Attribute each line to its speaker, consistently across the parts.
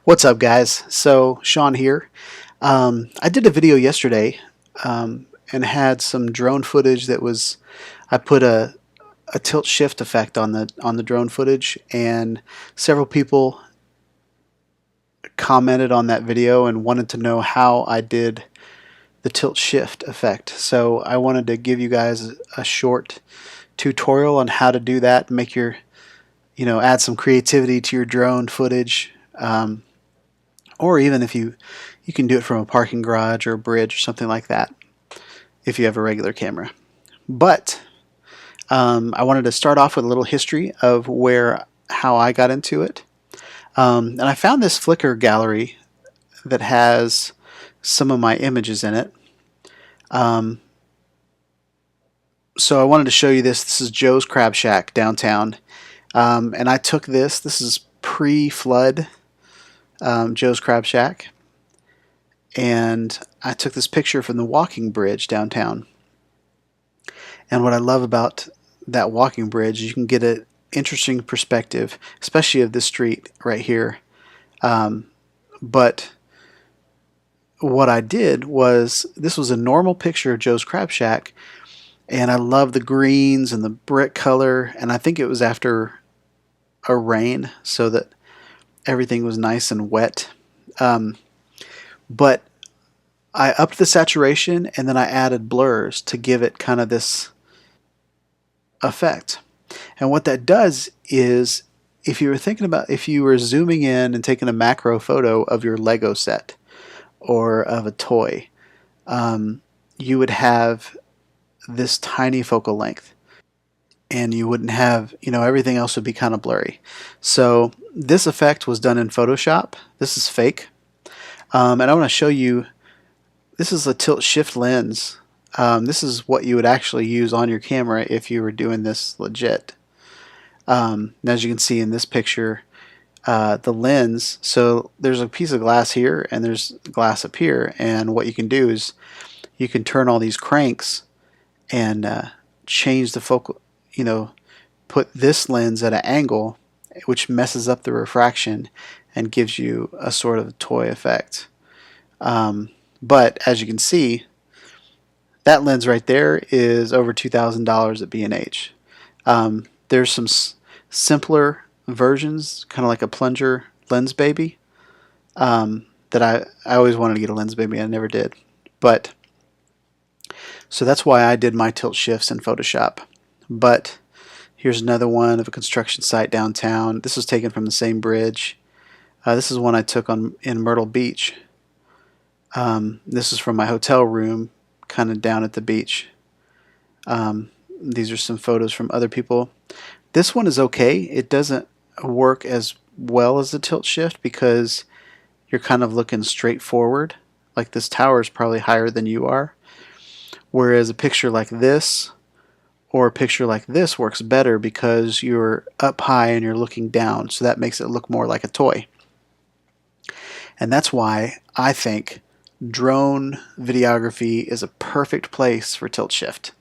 Speaker 1: What's up, guys? So, Shawn here. I did a video yesterday and had some drone footage that was. I put a tilt shift effect on the drone footage, and several people commented on that video and wanted to know how I did the tilt shift effect. So, I wanted to give you guys a short tutorial on how to do that, make your, add some creativity to your drone footage. Or even if you can do it from a parking garage or a bridge or something like that if you have a regular camera. But I wanted to start off with a little history of how I got into it. And I found this Flickr gallery that has some of my images in it. So I wanted to show you this. This is Joe's Crab Shack downtown. And I took this. This is pre-flood Joe's Crab Shack. And I took this picture from the walking bridge downtown. And what I love about that walking bridge is you can get an interesting perspective, especially of this street right here. But what I did was, this was a normal picture of Joe's Crab Shack, and I love the greens and the brick color, and I think it was after a rain so that everything was nice and wet. But I upped the saturation and then I added blurs to give it kind of this effect. And what that does is, if you were zooming in and taking a macro photo of your Lego set or of a toy, you would have this tiny focal length, and you wouldn't have, everything else would be kind of blurry. So this effect was done in Photoshop. This is fake. And I want to show you, this is a tilt shift lens. This is what you would actually use on your camera if you were doing this legit. And as you can see in this picture, the lens, so there's a piece of glass here and there's glass up here, and what you can do is you can turn all these cranks and change the focal, put this lens at an angle which messes up the refraction and gives you a sort of toy effect. But as you can see, that lens right there is over $2,000 at B&H. There's some simpler versions, kind of like a plunger lens baby, that I always wanted to get a lens baby. I never did. But so that's why I did my tilt shifts in Photoshop. But here's another one of a construction site downtown. This was taken from the same bridge. This is one I took in Myrtle Beach. This is from my hotel room, kind of down at the beach. These are some photos from other people. This one is okay. It doesn't work as well as the tilt shift because you're kind of looking straight forward. Like, this tower is probably higher than you are. Whereas a picture like this or a picture like this works better because you're up high and you're looking down. So that makes it look more like a toy. And that's why I think drone videography is a perfect place for tilt shift.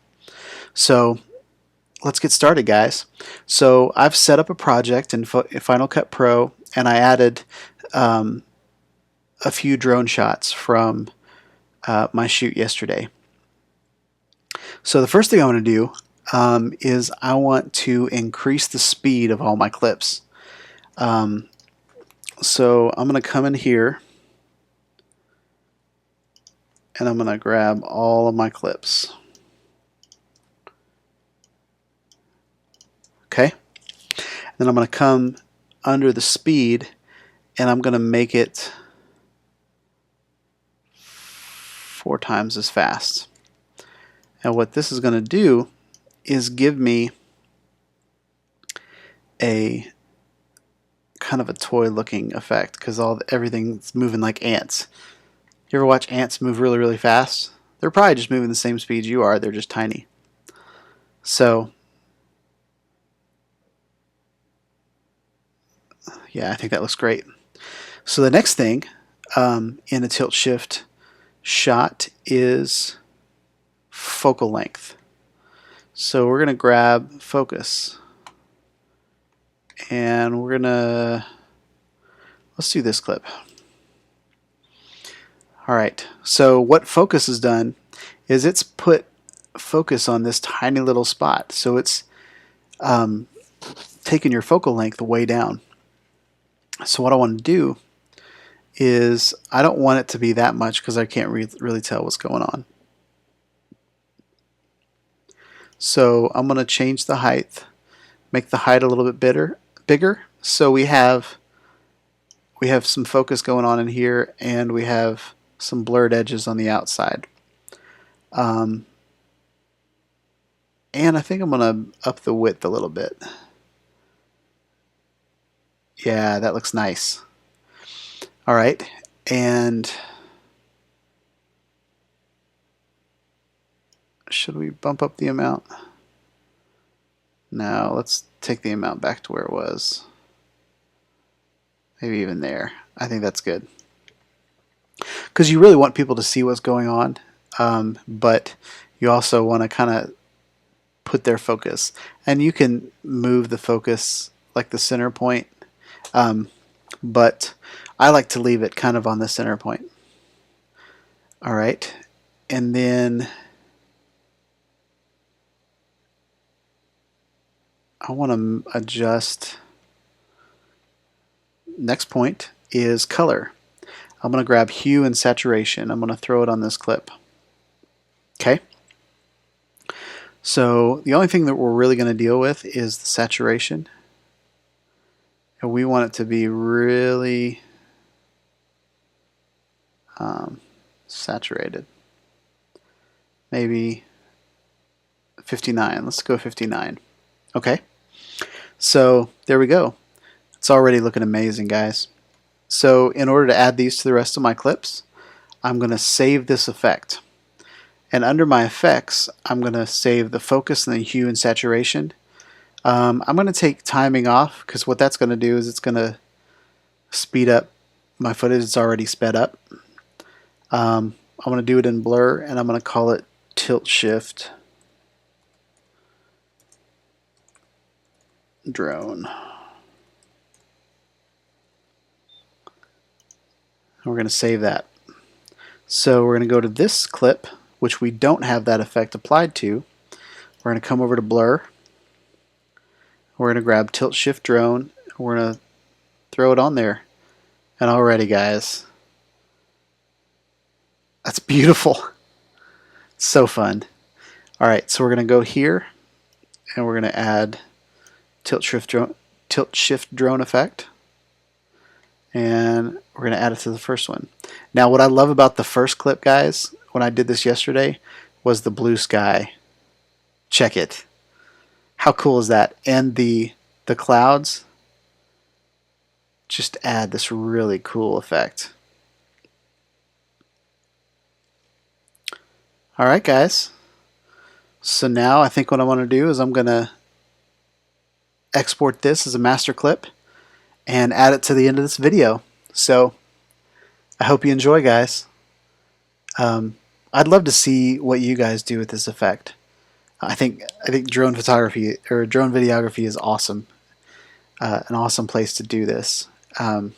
Speaker 1: So let's get started, guys. So I've set up a project in Final Cut Pro, and I added a few drone shots from my shoot yesterday. So the first thing I want to do is I want to increase the speed of all my clips. So I'm going to come in here and I'm going to grab all of my clips. Okay. Then I'm going to come under the speed and I'm going to make it 4 times as fast. And what this is going to do is give me a kind of a toy looking effect because everything's moving like ants. You ever watch ants move really, really fast? They're probably just moving the same speed you are. They're just tiny. So yeah, I think that looks great. So the next thing in a tilt shift shot is focal length. So we're going to grab focus and we're going to Let's do this clip. Alright, so what focus has done is it's put focus on this tiny little spot. So it's taken your focal length way down. So what I want to do is, I don't want it to be that much because I can't really tell what's going on. So I'm going to change the height, make the height a little bit bigger. So we have some focus going on in here, and we have some blurred edges on the outside. And I think I'm going to up the width a little bit. Yeah, that looks nice. All right, and should we bump up the amount? No, let's take the amount back to where it was. Maybe even there. I think that's good. Because you really want people to see what's going on, but you also want to kind of put their focus. And you can move the focus like the center point, but I like to leave it kind of on the center point. All right, and then I want to adjust. Next point is color. I'm going to grab hue and saturation. I'm going to throw it on this clip. Okay. So the only thing that we're really going to deal with is the saturation. And we want it to be really saturated. Maybe 59. Let's go 59. Okay. So there we go. It's already looking amazing, guys. So in order to add these to the rest of my clips, I'm going to save this effect. And under my effects, I'm going to save the focus and the hue and saturation. I'm going to take timing off, because what that's going to do is it's going to speed up my footage. It's already sped up. I'm going to do it in blur, and I'm going to call it tilt shift drone. And we're going to save that. So we're going to go to this clip, which we don't have that effect applied to. We're going to come over to blur. We're going to grab tilt shift drone. We're going to throw it on there. And already, guys, that's beautiful. It's so fun. Alright, so we're going to go here, and we're going to add tilt shift drone effect. And we're going to add it to the first one. Now, what I love about the first clip, guys, when I did this yesterday, was the blue sky. Check it. How cool is that? And the clouds just add this really cool effect. Alright, guys. So now I think what I want to do is I'm going to export this as a master clip and add it to the end of this video. So I hope you enjoy, guys. I'd love to see what you guys do with this effect. I think drone photography or drone videography is awesome. An awesome place to do this. When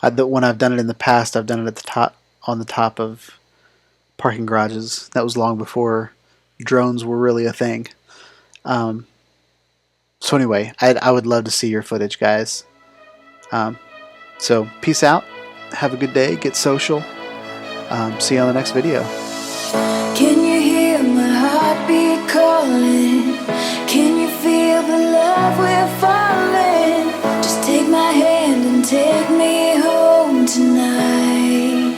Speaker 1: I've done it in the past, I've done it at on the top of parking garages. That was long before drones were really a thing. So anyway, I would love to see your footage, guys. So peace out. Have a good day. Get social. See you on the next video.
Speaker 2: Can you hear my heartbeat calling? Can you feel the love we're falling? Just take my hand and take me home tonight.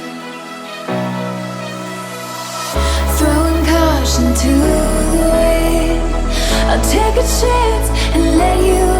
Speaker 2: Throwing caution to the wind, I'll take a chance and let you